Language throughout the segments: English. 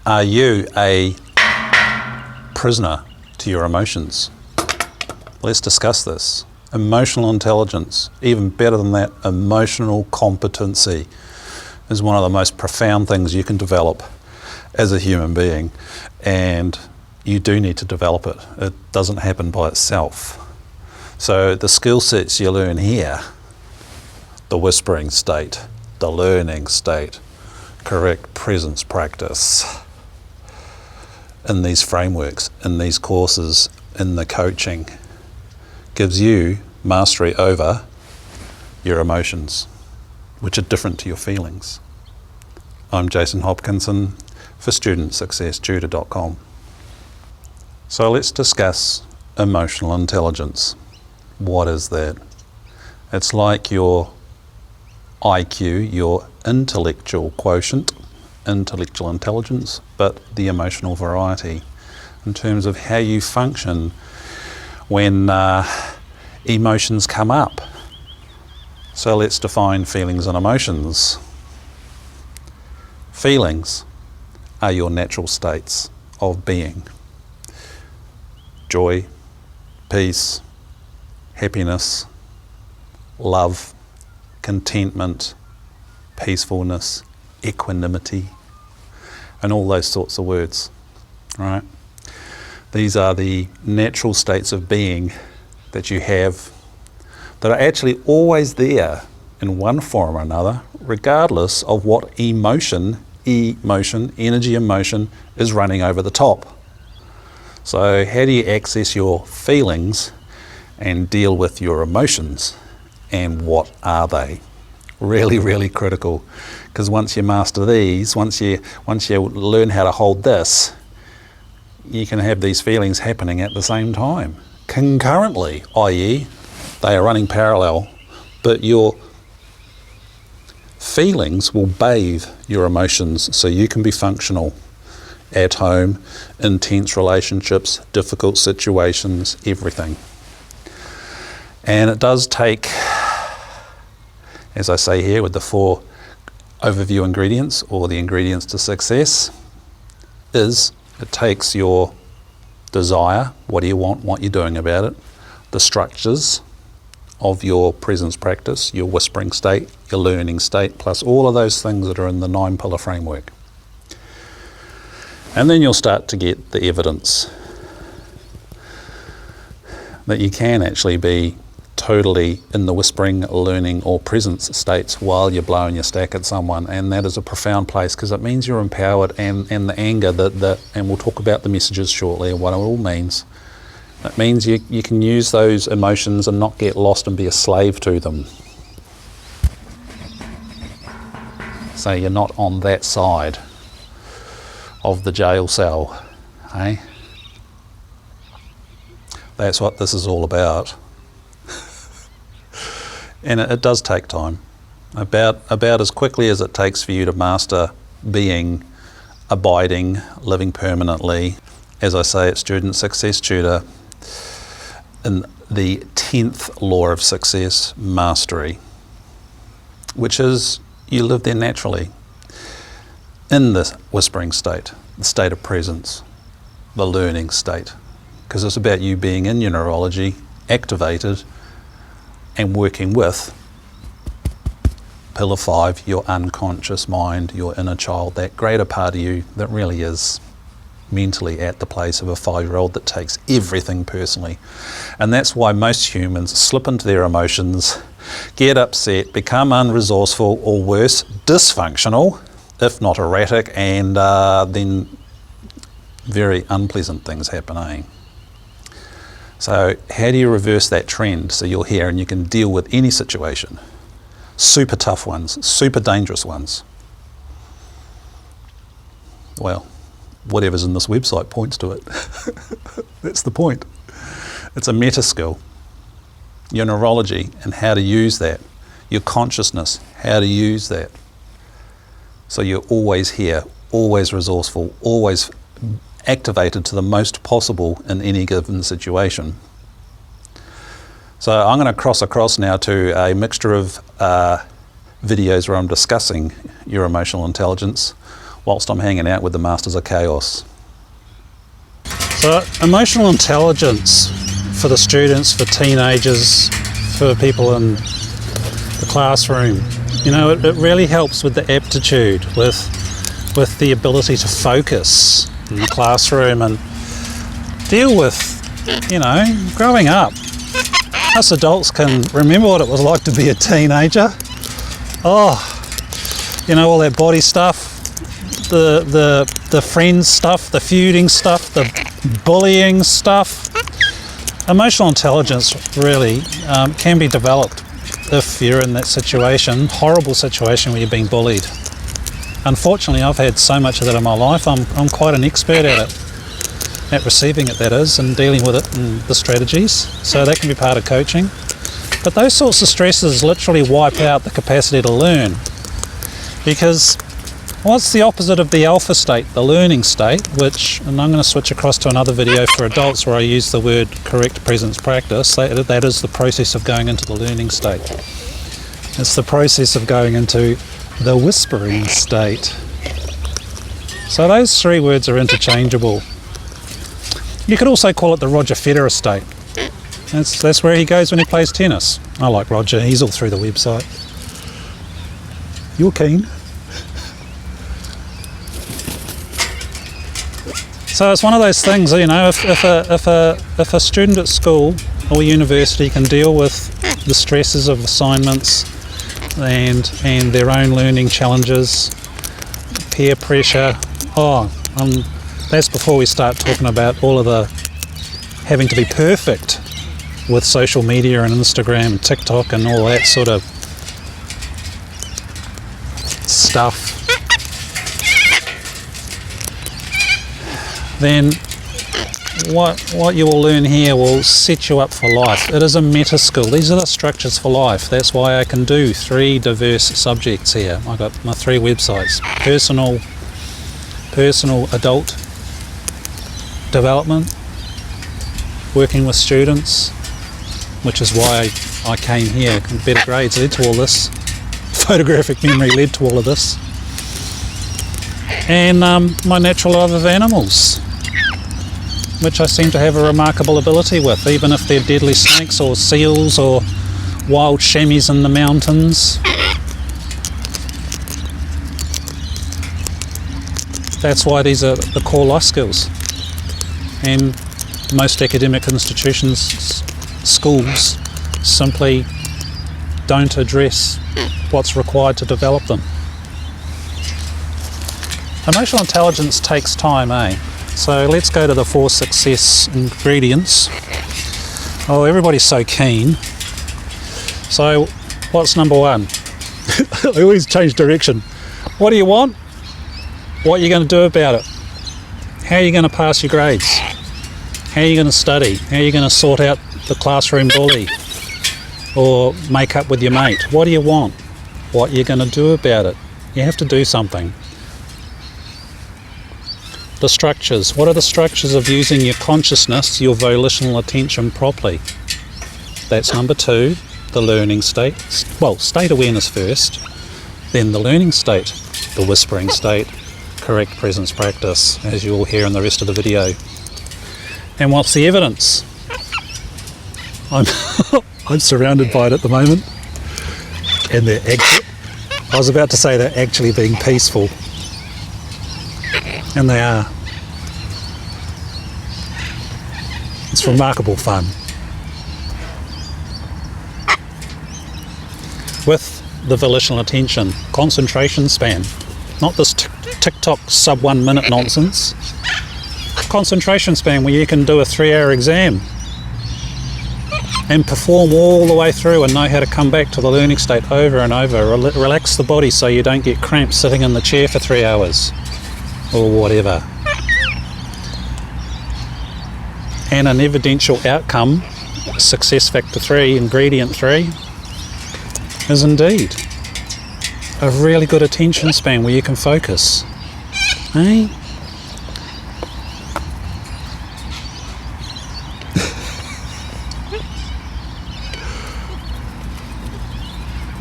Are you a prisoner to your emotions? Let's discuss this. Emotional intelligence, even better than that, emotional competency is one of the most profound things you can develop as a human being, and you do need to develop it. It doesn't happen by itself. So the skill sets you learn here, the whispering state, the learning state, correct presence practice, in these frameworks, in these courses, in the coaching, gives you mastery over your emotions, which are different to your feelings. I'm Jason Hopkinson for StudentSuccessTutor.com. So let's discuss emotional intelligence. What is that? It's like your IQ, your intellectual quotient, intellectual intelligence, but the emotional variety in terms of how you function when emotions come up. So let's define feelings and emotions. Feelings are your natural states of being. Joy, peace, happiness, love, contentment, peacefulness, equanimity, and all those sorts of words, right? These are the natural states of being that you have that are actually always there in one form or another, regardless of what emotion, energy emotion, is running over the top. So how do you access your feelings and deal with your emotions, and what are they? Really, really critical, because once you master these, once you learn how to hold this, you can have these feelings happening at the same time, concurrently, i.e. they are running parallel, but your feelings will bathe your emotions so you can be functional at home, intense relationships, difficult situations, everything. And it does take, as I say here with the 4 overview ingredients, or the ingredients to success, it takes your desire, what do you want, what you're doing about it, the structures of your presence practice, your whispering state, your learning state, plus all of those things that are in the 9-pillar framework. And then you'll start to get the evidence that you can actually be totally in the whispering, learning, or presence states while you're blowing your stack at someone, and that is a profound place, because it means you're empowered, and the anger, and we'll talk about the messages shortly and what it all means. It means you can use those emotions and not get lost and be a slave to them. So you're not on that side of the jail cell, eh? That's what this is all about. And it does take time, about as quickly as it takes for you to master being, abiding, living permanently. As I say at Student Success Tutor, in the 10th law of success, mastery, which is you live there naturally, in the whispering state, the state of presence, the learning state, because it's about you being in your neurology, activated, and working with Pillar 5, your unconscious mind, your inner child, that greater part of you that really is mentally at the place of a 5-year-old that takes everything personally. And that's why most humans slip into their emotions, get upset, become unresourceful, or worse, dysfunctional, if not erratic, and then very unpleasant things happen, eh? So how do you reverse that trend so you're here and you can deal with any situation? Super tough ones, super dangerous ones. Well, whatever's in this website points to it. That's the point. It's a meta skill. Your neurology and how to use that. Your consciousness, how to use that. So you're always here, always resourceful, always activated to the most possible in any given situation. So I'm going to cross across now to a mixture of videos where I'm discussing your emotional intelligence, whilst I'm hanging out with the Masters of Chaos. So emotional intelligence for the students, for teenagers, for people in the classroom, you know, it really helps with the aptitude, with the ability to focus in the classroom and deal with, you know, growing up. Us adults can remember what it was like to be a teenager. Oh, you know, all that body stuff, the friends stuff, the feuding stuff, the bullying stuff. Emotional intelligence really can be developed if you're in that situation, horrible situation where you're being bullied. Unfortunately, I've had so much of that in my life. I'm quite an expert at it. At receiving it, that is, and dealing with it and the strategies. So that can be part of coaching. But those sorts of stresses literally wipe out the capacity to learn. Because what's the opposite of the alpha state, the learning state, which, and I'm going to switch across to another video for adults where I use the word correct presence practice. That is the process of going into the learning state. It's the process of going into the whispering state. So those three words are interchangeable. You could also call it the Roger Federer state. That's where he goes when he plays tennis. I like Roger, he's all through the website. You're keen? So it's one of those things, you know, if a student at school or university can deal with the stresses of assignments and their own learning challenges, peer pressure, that's before we start talking about all of the having to be perfect with social media and Instagram and TikTok and all that sort of stuff. Then what you will learn here will set you up for life. It is a meta skill. These are the structures for life. That's why I can do 3 diverse subjects here. I've got my 3 websites: personal adult development, working with students, which is why I came here. Better grades led to all this. Photographic memory led to all of this. And my natural love of animals, which I seem to have a remarkable ability with, even if they're deadly snakes or seals or wild chamois in the mountains. That's why these are the core life skills. And most academic institutions, schools, simply don't address what's required to develop them. Emotional intelligence takes time, eh? So let's go to the 4 success ingredients. Oh, everybody's so keen. So what's number 1? I always change direction. What do you want? What are you going to do about it? How are you going to pass your grades? How are you going to study? How are you going to sort out the classroom bully or make up with your mate? What do you want? What are you going to do about it? You have to do something. The structures. What are the structures of using your consciousness, your volitional attention properly? That's number 2, the learning state. Well, state awareness first, then the learning state, the whispering state, correct presence practice, as you will hear in the rest of the video. And what's the evidence? I'm surrounded by it at the moment, and I was about to say they're actually being peaceful, and they are. It's remarkable fun. With the volitional attention, concentration span, not this TikTok sub 1 minute nonsense. Concentration span where you can do a 3-hour exam and perform all the way through and know how to come back to the learning state over and over. Relax the body so you don't get cramped sitting in the chair for 3 hours or whatever. And an evidential outcome, success factor 3, ingredient 3, is indeed a really good attention span where you can focus. Hey?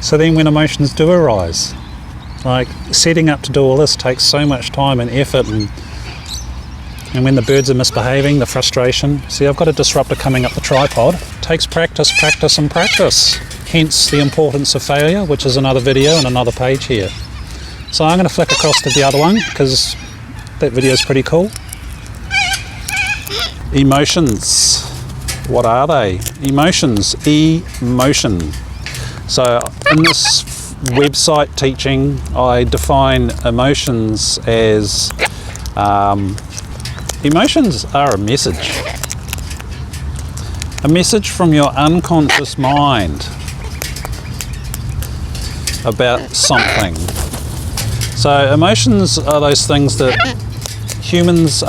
So then when emotions do arise, Like, setting up to do all this takes so much time and effort, and when the birds are misbehaving, the frustration. See, I've got a disruptor coming up the tripod. It takes practice, practice and practice. Hence the importance of failure, which is another video and another page here. So I'm going to flick across to the other one because that video is pretty cool. Emotions. What are they? Emotions. Emotion. So in this website teaching, I define emotions as emotions are a message from your unconscious mind about something. So emotions are those things that humans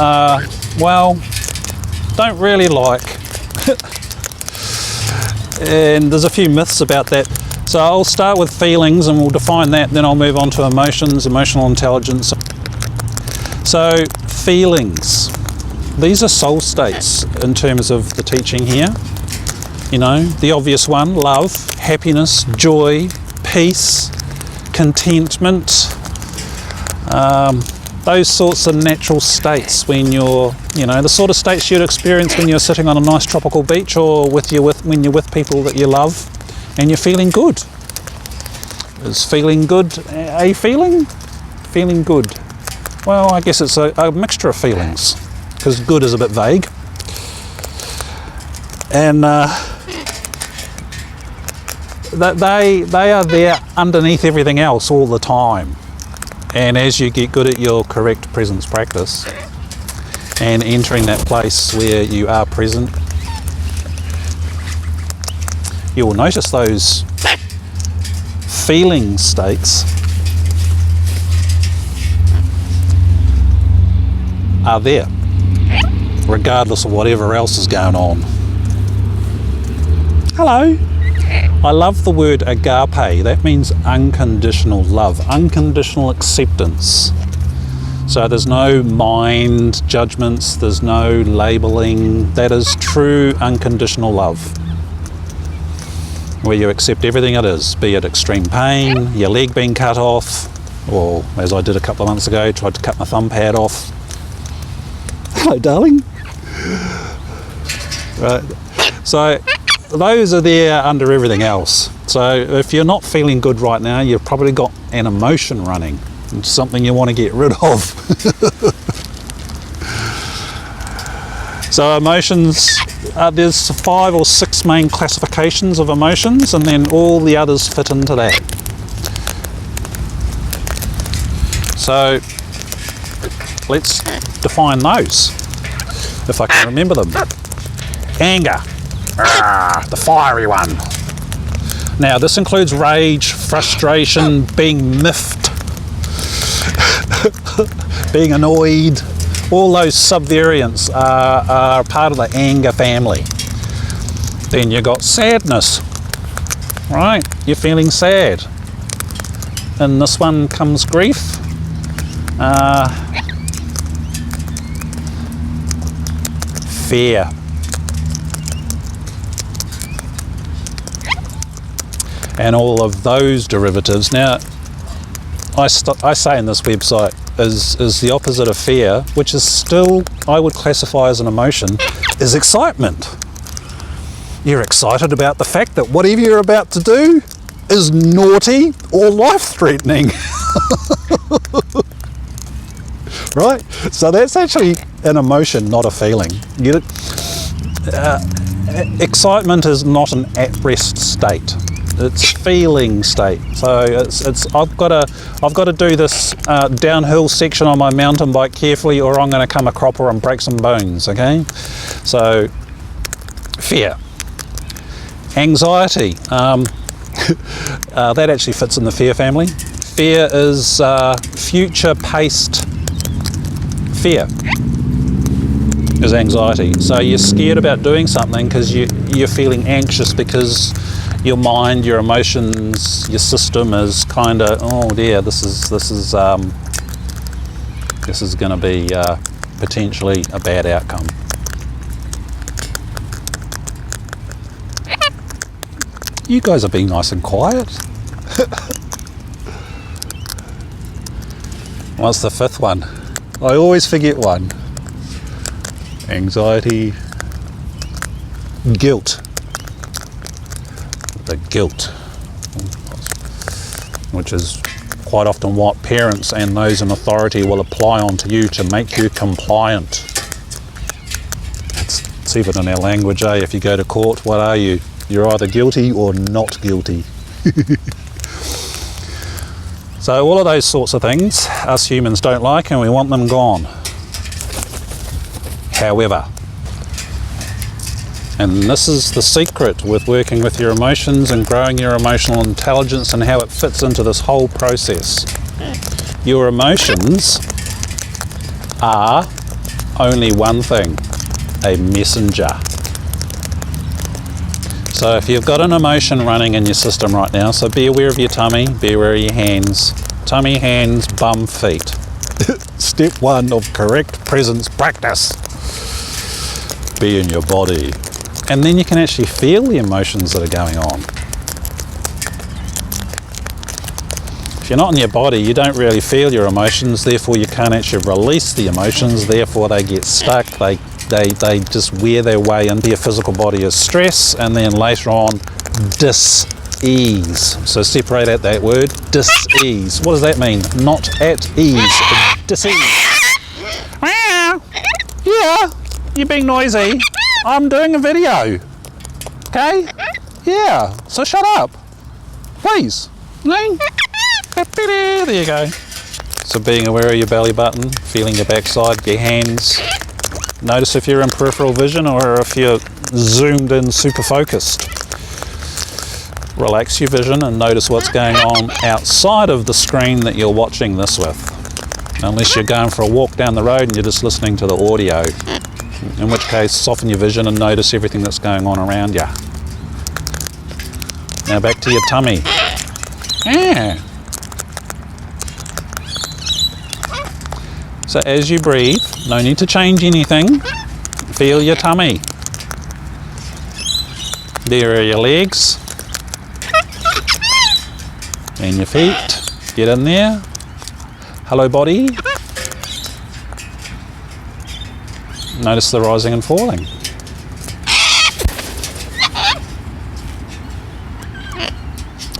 don't really like. And there's a few myths about that. So I'll start with feelings and we'll define that, then I'll move on to emotions, emotional intelligence. So feelings, these are soul states in terms of the teaching here. You know, the obvious one, love, happiness, joy, peace, contentment, those sorts of natural states when you're, you know, the sort of states you'd experience when you're sitting on a nice tropical beach or when you're with people that you love and you're feeling good. Is feeling good a feeling? Feeling good. Well, I guess it's a mixture of feelings because good is a bit vague. And they are there underneath everything else all the time. And as you get good at your correct presence practice and entering that place where you are present, you will notice those feeling states are there, regardless of whatever else is going on. Hello. I love the word agape. That means unconditional love, unconditional acceptance. So there's no mind judgments, there's no labeling. That is true unconditional love, where you accept everything it is, be it extreme pain, your leg being cut off, or as I did a couple of months ago, tried to cut my thumb pad off. Hello, darling. Right. So those are there under everything else. So if you're not feeling good right now, you've probably got an emotion running. It's something you want to get rid of. So emotions, there's 5 or 6 main classifications of emotions, and then all the others fit into that. So let's define those, if I can remember them. Anger. The fiery one. Now this includes rage, frustration, being miffed, being annoyed. All those subvariants are part of the anger family. Then you got sadness, right? You're feeling sad. And this one comes grief. Fear. And all of those derivatives. Now, I say in this website is the opposite of fear, which is still, I would classify as an emotion, is excitement. You're excited about the fact that whatever you're about to do is naughty or life-threatening. Right? So that's actually an emotion, not a feeling. Excitement is not an at-rest state. It's feeling state. So I've got to do this downhill section on my mountain bike carefully, or I'm going to come a cropper and break some bones. Okay, so fear, anxiety. That actually fits in the fear family. Fear is future-paced fear. Is anxiety. So you're scared about doing something because you're feeling anxious because your mind, your emotions, your system is kind of, oh dear, this is going to be potentially a bad outcome. You guys are being nice and quiet. What's the fifth one? I always forget one. Anxiety. Guilt. The guilt, which is quite often what parents and those in authority will apply onto you to make you compliant. It's even in our language, eh? If you go to court, what are you? You're either guilty or not guilty. So all of those sorts of things us humans don't like, and we want them gone. However, and this is the secret with working with your emotions and growing your emotional intelligence and how it fits into this whole process. Your emotions are only one thing, a messenger. So if you've got an emotion running in your system right now, so be aware of your tummy, be aware of your hands. Tummy, hands, bum, feet. Step one of correct presence practice. Be in your body. And then you can actually feel the emotions that are going on. If you're not in your body, you don't really feel your emotions, therefore you can't actually release the emotions, therefore they get stuck, they just wear their way into your physical body as stress, and then later on, dis-ease. So separate out that word, dis-ease. What does that mean? Not at ease, dis-ease. Yeah, you're being noisy. I'm doing a video, okay? Yeah, so shut up, please. There you go. So being aware of your belly button, feeling your backside, your hands. Notice if you're in peripheral vision or if you're zoomed in, super focused. Relax your vision and notice what's going on outside of the screen that you're watching this with. Unless you're going for a walk down the road and you're just listening to the audio. In which case, soften your vision and notice everything that's going on around you. Now back to your tummy. Yeah. So as you breathe, no need to change anything. Feel your tummy. There are your legs. And your feet. Get in there. Hello, body. Notice the rising and falling.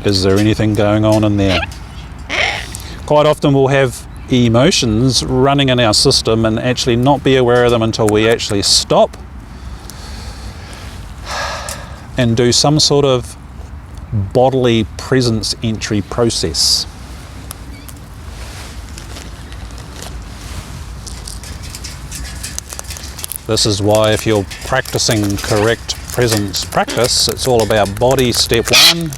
Is there anything going on in there? Quite often we'll have emotions running in our system and actually not be aware of them until we actually stop and do some sort of bodily presence entry process. This is why if you're practicing correct presence practice, it's all about body, step one,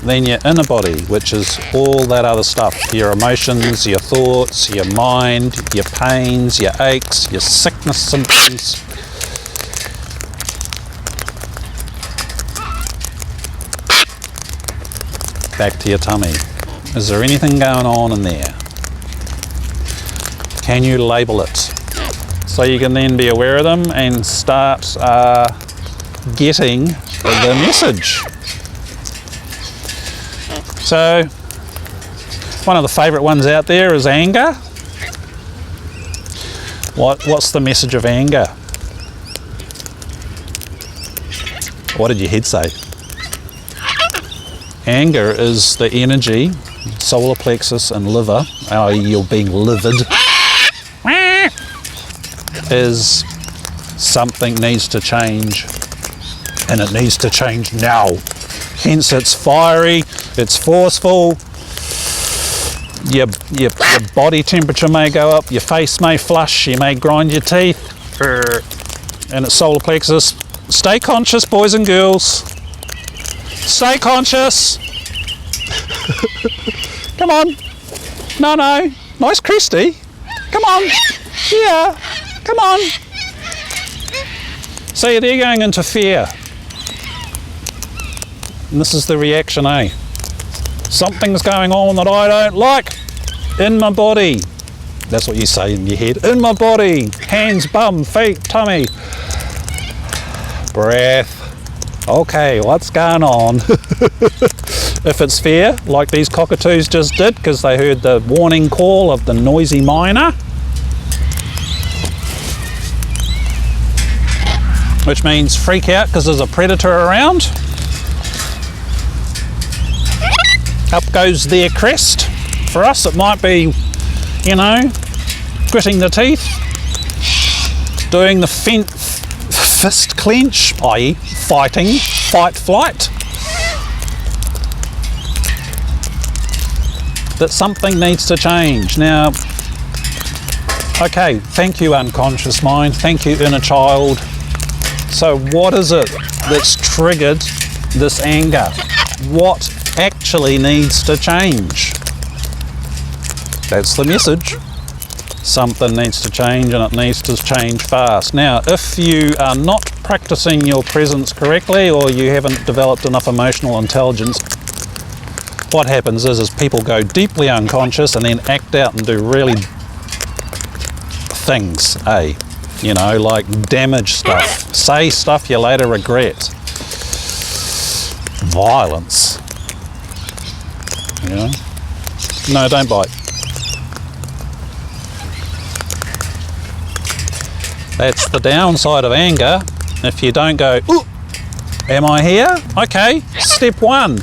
then your inner body, which is all that other stuff, your emotions, your thoughts, your mind, your pains, your aches, your sickness symptoms. Back to your tummy. Is there anything going on in there? Can you label it? So you can then be aware of them and start getting the message. So one of the favourite ones out there is anger. What's the message of anger? What did your head say? Anger is the energy, solar plexus and liver, i.e. you're being livid, is something needs to change, and it needs to change now. Hence it's fiery, it's forceful, your body temperature may go up, your face may flush, you may grind your teeth, and it's solar plexus. Stay conscious, boys and girls. Stay conscious. Come on. No. Nice Christy. Come on. Yeah. Come on. See, they're going into fear. And this is the reaction, eh? Something's going on that I don't like in my body. That's what you say in your head. In my body. Hands, bum, feet, tummy. Breath. Okay, what's going on? if it's fear, like these cockatoos just did because they heard the warning call of the noisy miner, which means freak out because there's a predator around. Up goes their crest. For us, it might be, you know, gritting the teeth, doing the fist clench, i.e. fighting, fight, flight. That something needs to change. Now, okay, thank you unconscious mind, thank you inner child. So what is it that's triggered this anger? What actually needs to change? That's the message. Something needs to change, and it needs to change fast. Now, if you are not practicing your presence correctly, or you haven't developed enough emotional intelligence, what happens is people go deeply unconscious and then act out and do really things, you know, like damage stuff, say stuff you later regret, violence, you know. No, don't bite. That's the downside of anger. If you don't go, ooh, am I here? Okay, step one,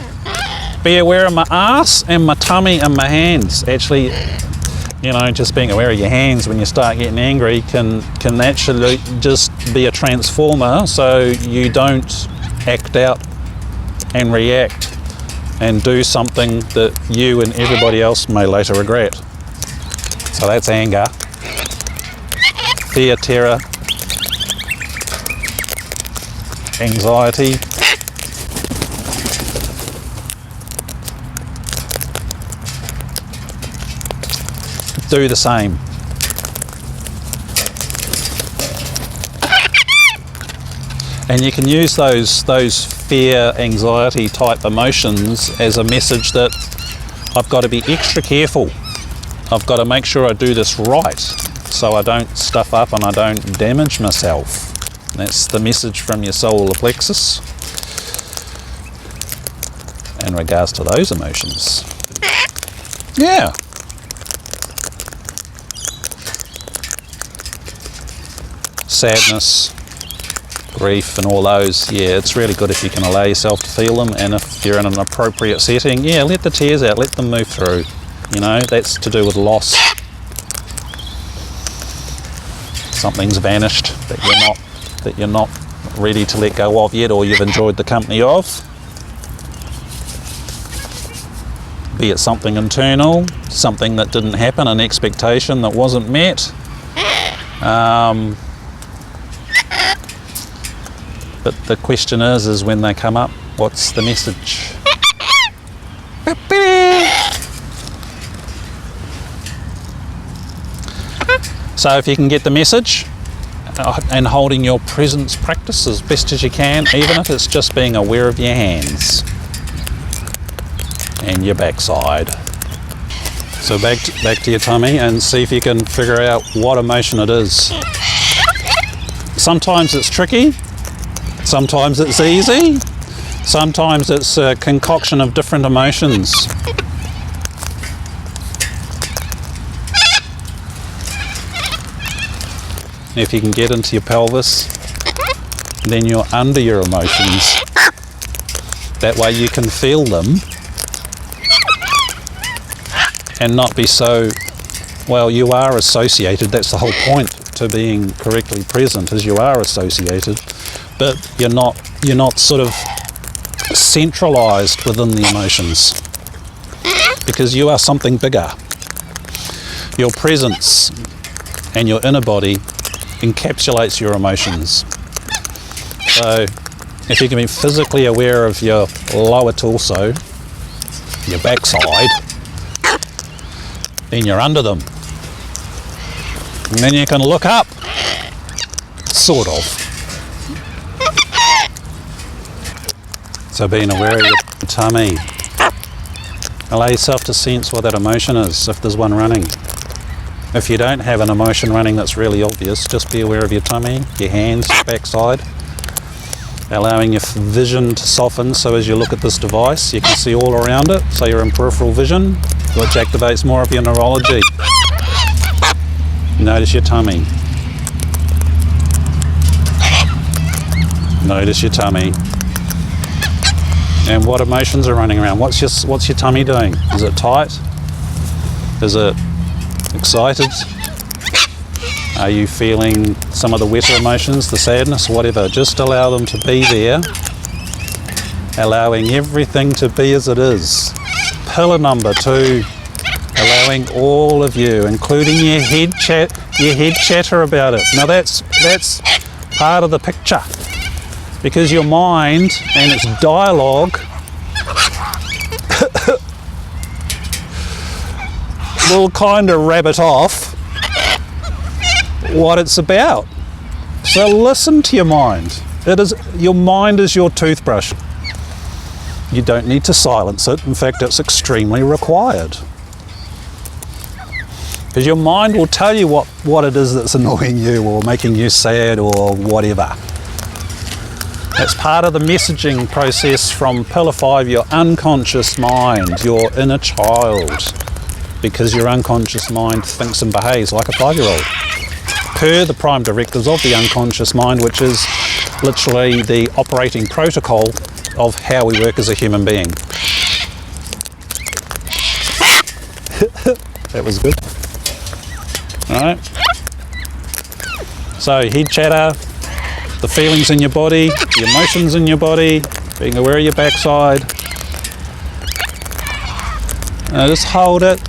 be aware of my ass and my tummy and my hands. Actually, you know, just being aware of your hands when you start getting angry can actually just be a transformer, so you don't act out and react and do something that you and everybody else may later regret. So that's anger. Fear, terror, anxiety. Do the same. And you can use those fear, anxiety type emotions as a message that I've got to be extra careful. I've got to make sure I do this right so I don't stuff up and I don't damage myself. That's the message from your solar plexus in regards to those emotions. Yeah. Sadness, grief and all those, yeah, it's really good if you can allow yourself to feel them, and if you're in an appropriate setting, yeah, let the tears out, let them move through. You know, that's to do with loss. Something's vanished that you're not ready to let go of yet, or you've enjoyed the company of. Be it something internal, something that didn't happen, an expectation that wasn't met. But the question is when they come up, what's the message? So if you can get the message and holding your presence practice as best as you can, even if it's just being aware of your hands and your backside. So back to your tummy and see if you can figure out what emotion it is. Sometimes it's tricky, sometimes it's easy, sometimes it's a concoction of different emotions. If you can get into your pelvis, then you're under your emotions. That way you can feel them and not be so, well, you are associated. That's the whole point to being correctly present, is you are associated, but you're not sort of centralized within the emotions, because you are something bigger. Your presence and your inner body encapsulates your emotions. So if you can be physically aware of your lower torso, your backside, then you're under them. And then you can look up, sort of. So being aware of your tummy. Allow yourself to sense what that emotion is, if there's one running. If you don't have an emotion running that's really obvious, just be aware of your tummy, your hands, your backside. allowing your vision to soften, so as you look at this device you can see all around it, so you're in peripheral vision, which activates more of your neurology. Notice your tummy. Notice your tummy. And what emotions are running around? What's your tummy doing? Is it tight? Is it excited? Are you feeling some of the wetter emotions, the sadness, whatever? Just allow them to be there, allowing everything to be as it is. Pillar number 2, allowing all of you, including your head chatter about it. Now that's part of the picture, because your mind and its dialogue will kind of rabbit off what it's about. So listen to your mind. Your mind is your toothbrush. You don't need to silence it. In fact, it's extremely required. Because your mind will tell you what it is that's annoying you or making you sad or whatever. That's part of the messaging process from Pillar 5, your unconscious mind, your inner child. Because your unconscious mind thinks and behaves like a 5-year-old. Per the prime directives of the unconscious mind, which is literally the operating protocol of how we work as a human being. That was good. Alright. So head chatter, the feelings in your body, the emotions in your body, being aware of your backside. Now just hold it.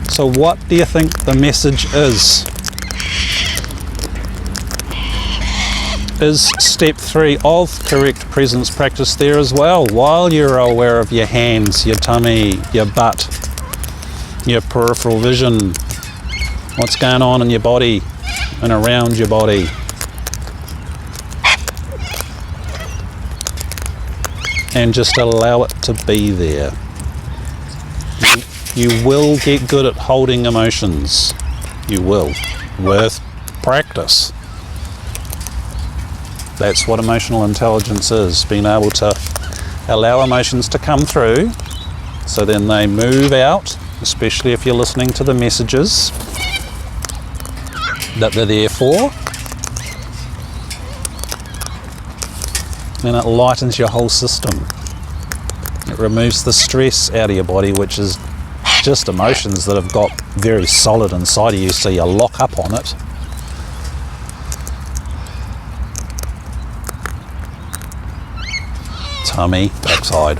So what do you think the message is? Is step 3 of correct presence practice there as well, while you're aware of your hands, your tummy, your butt, your peripheral vision, what's going on in your body and around your body. And just allow it to be there. You will get good at holding emotions. You will, with practice. That's what emotional intelligence is, being able to allow emotions to come through, so then they move out, especially if you're listening to the messages that they're there for. And it lightens your whole system. It removes the stress out of your body, which is just emotions that have got very solid inside of you, so you lock up on it. Tummy, backside.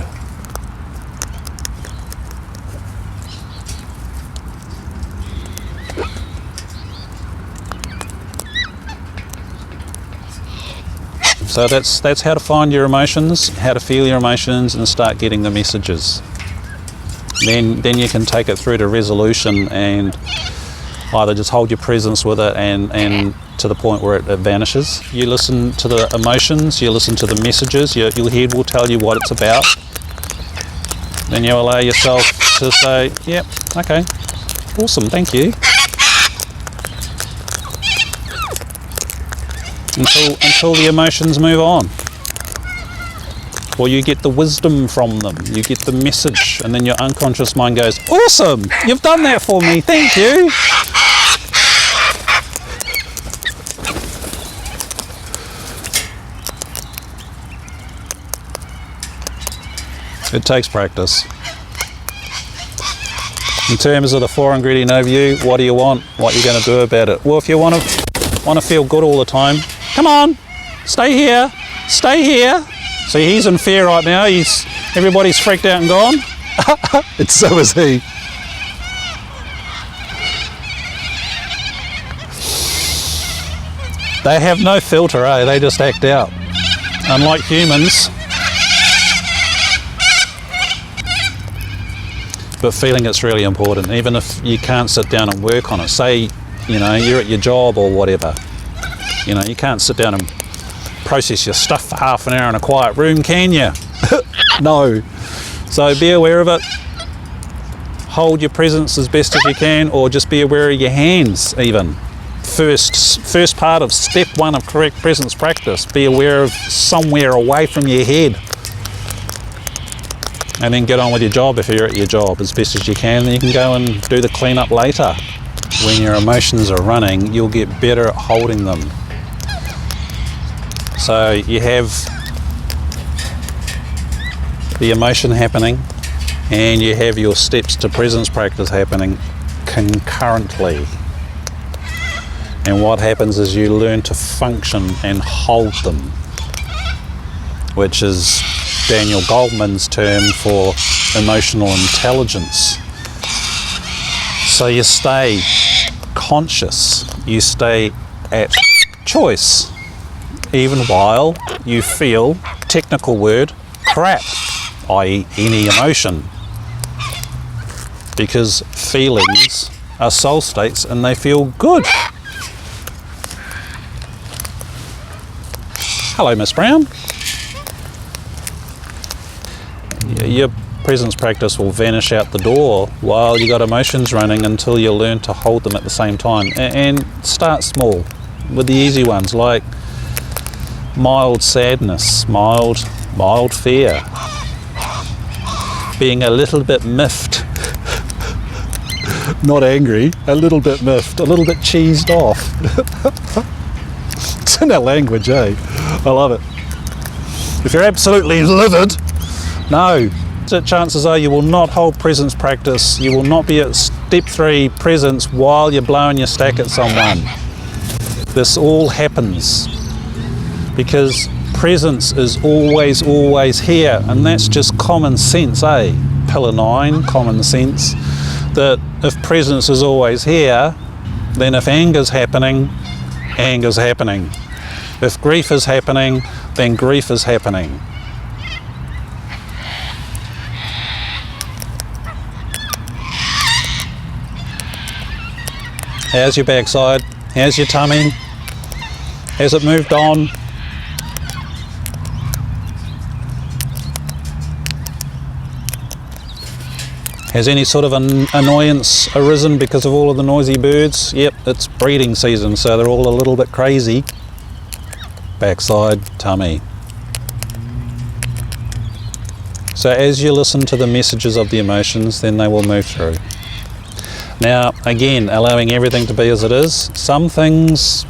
So that's how to find your emotions, how to feel your emotions, and start getting the messages. Then you can take it through to resolution and either just hold your presence with it and to the point where it vanishes. You listen to the emotions, you listen to the messages, your head will tell you what it's about. Then you allow yourself to say, yep, okay, awesome, thank you. Until the emotions move on. Or you get the wisdom from them, you get the message, and then your unconscious mind goes, awesome, you've done that for me, thank you. It takes practice. In terms of the 4-ingredient overview, what do you want? What are you going to do about it? Well, if you want to feel good all the time, come on, stay here, stay here. See, he's in fear right now. Everybody's freaked out and gone. And so is he. They have no filter, eh? They just act out. Unlike humans. But feeling it's really important, even if you can't sit down and work on it. Say, you're at your job or whatever. You can't sit down and process your stuff for half an hour in a quiet room, can you? No. So be aware of it. Hold your presence as best as you can, or just be aware of your hands even. first part of step 1 of correct presence practice. Be aware of somewhere away from your head. And then get on with your job if you're at your job as best as you can. Then you can go and do the cleanup later. When your emotions are running, you'll get better at holding them. So you have the emotion happening and you have your steps to presence practice happening concurrently. And what happens is you learn to function and hold them, which is Daniel Goleman's term for emotional intelligence. So you stay conscious, you stay at choice, even while you feel, technical word, crap, i.e. any emotion. Because feelings are soul states and they feel good. Hello, Miss Brown. Your presence practice will vanish out the door while you got emotions running until you learn to hold them at the same time. And start small with the easy ones like mild sadness, mild fear, being a little bit miffed. Not angry, a little bit miffed, a little bit cheesed off. It's in our language, eh? I love it. If you're absolutely livid, no. So chances are you will not hold presence practice. You will not be at step 3 presence while you're blowing your stack at someone. This all happens because presence is always here, and that's just common sense, eh? Pillar 9, common sense, that if presence is always here, then if anger's happening, anger's happening. If grief is happening, then grief is happening. How's your backside? How's your tummy? Has it moved on? Has any sort of an annoyance arisen because of all of the noisy birds? Yep, it's breeding season, so they're all a little bit crazy. Backside, tummy. So as you listen to the messages of the emotions, then they will move through. Now, again, allowing everything to be as it is, some things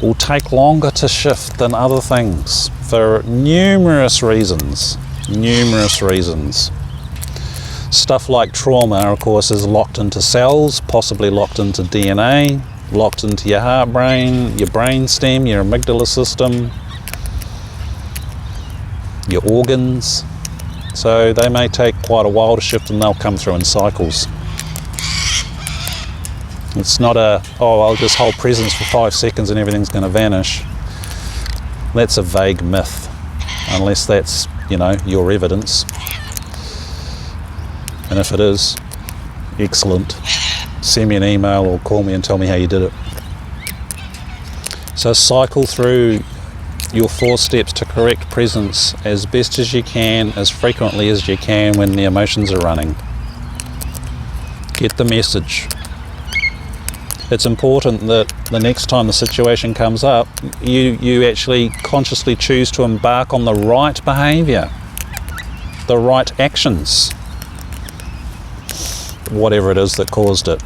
will take longer to shift than other things for numerous reasons. Stuff like trauma, of course, is locked into cells, possibly locked into DNA, locked into your heart brain, your brain stem, your amygdala system, your organs. So they may take quite a while to shift and they'll come through in cycles. It's not I'll just hold presence for 5 seconds and everything's going to vanish. That's a vague myth, unless that's, your evidence. And if it is, excellent. Send me an email or call me and tell me how you did it. So cycle through your 4 steps to correct presence as best as you can, as frequently as you can when the emotions are running. Get the message. It's important that the next time the situation comes up, you actually consciously choose to embark on the right behaviour, the right actions, whatever it is that caused it.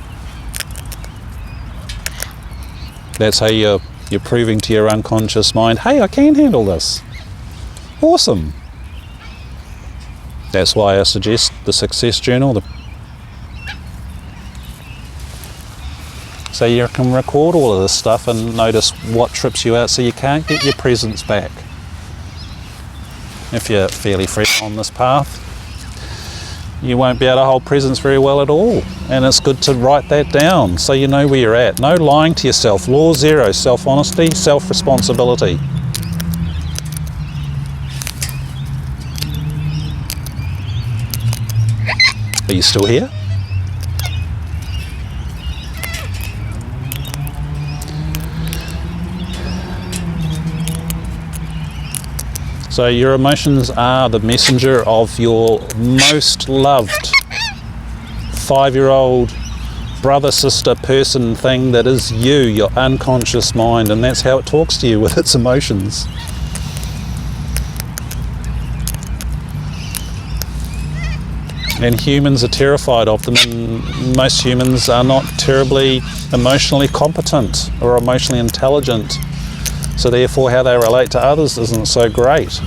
That's how you're proving to your unconscious mind, hey, I can handle this. Awesome. That's why I suggest the success journal. So you can record all of this stuff and notice what trips you out so you can't get your presence back. If you're fairly fresh on this path, you won't be able to hold presence very well at all. And it's good to write that down so you know where you're at. No lying to yourself. Law 0, self-honesty, self-responsibility. Are you still here? So your emotions are the messenger of your most loved 5-year-old brother, sister, person, thing that is you, your unconscious mind, and that's how it talks to you with its emotions. And humans are terrified of them, and most humans are not terribly emotionally competent or emotionally intelligent, so therefore how they relate to others isn't so great.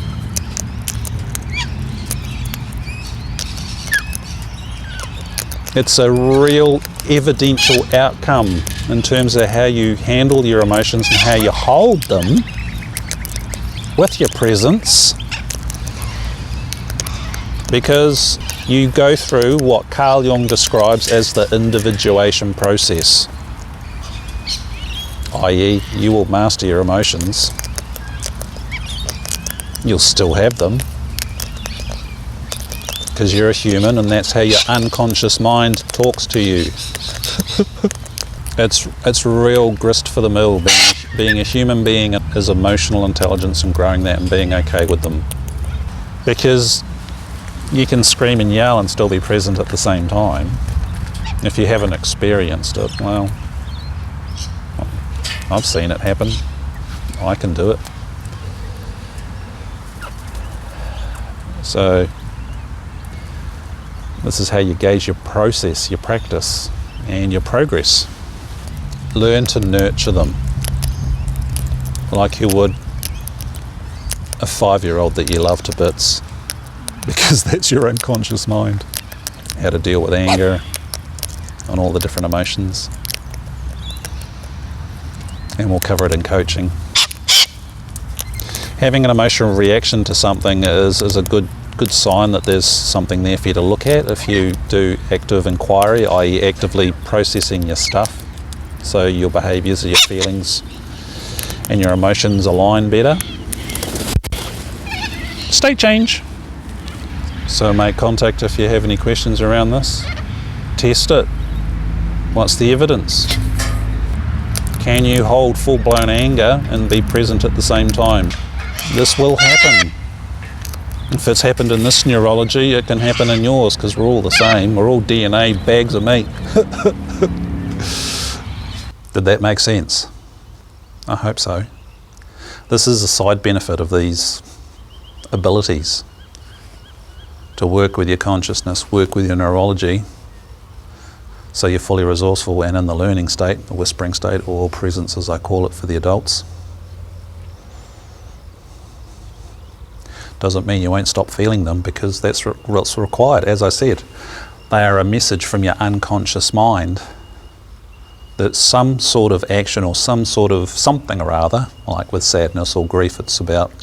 It's a real evidential outcome in terms of how you handle your emotions and how you hold them with your presence, because you go through what Carl Jung describes as the individuation process, i.e. you will master your emotions. You'll still have them, because you're a human, and that's how your unconscious mind talks to you. It's real grist for the mill, being a human being is emotional intelligence and growing that and being okay with them. Because you can scream and yell and still be present at the same time. If you haven't experienced it, well, I've seen it happen. I can do it. So this is how you gauge your process, your practice, and your progress. Learn to nurture them like you would a 5-year-old that you love to bits, because that's your unconscious mind. How to deal with anger and all the different emotions. And we'll cover it in coaching. Having an emotional reaction to something is a good sign that there's something there for you to look at if you do active inquiry, i.e. actively processing your stuff, so your behaviours, your feelings and your emotions align better. State change. So make contact if you have any questions around this. Test it. What's the evidence? Can you hold full-blown anger and be present at the same time? This will happen. If it's happened in this neurology, it can happen in yours, because we're all the same. We're all DNA bags of meat. Did that make sense? I hope so. This is a side benefit of these abilities. To work with your consciousness, work with your neurology, so you're fully resourceful and in the learning state, the whispering state, or presence as I call it for the adults. Doesn't mean you won't stop feeling them, because that's what's required. As I said, they are a message from your unconscious mind that some sort of action or some sort of something or other, like with sadness or grief, it's about,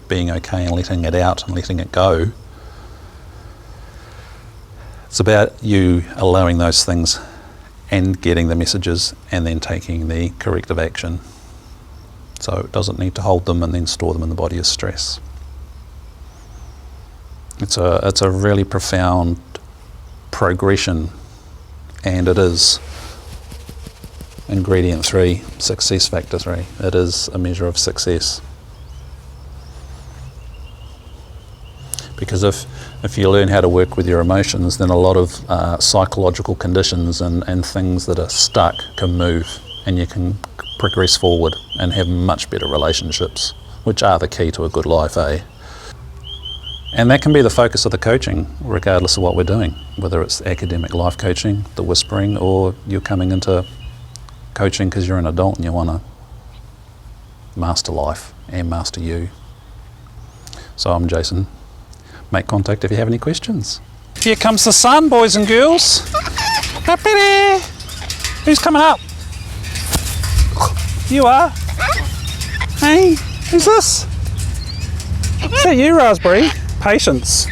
being okay and letting it out and letting it go. It's about you allowing those things and getting the messages and then taking the corrective action. So it doesn't need to hold them and then store them in the body as stress. It's a really profound progression, and it is ingredient 3, success factor 3. It is a measure of success. Because if you learn how to work with your emotions, then a lot of psychological conditions and things that are stuck can move, and you can progress forward and have much better relationships, which are the key to a good life, eh? And that can be the focus of the coaching, regardless of what we're doing, whether it's academic life coaching, the whispering, or you're coming into coaching because you're an adult and you want to master life and master you. So I'm Jason. Make contact if you have any questions. Here comes the sun, boys and girls. Happy there. Who's coming up? You are. Hey, who's this? Is that you, Raspberry? Patience.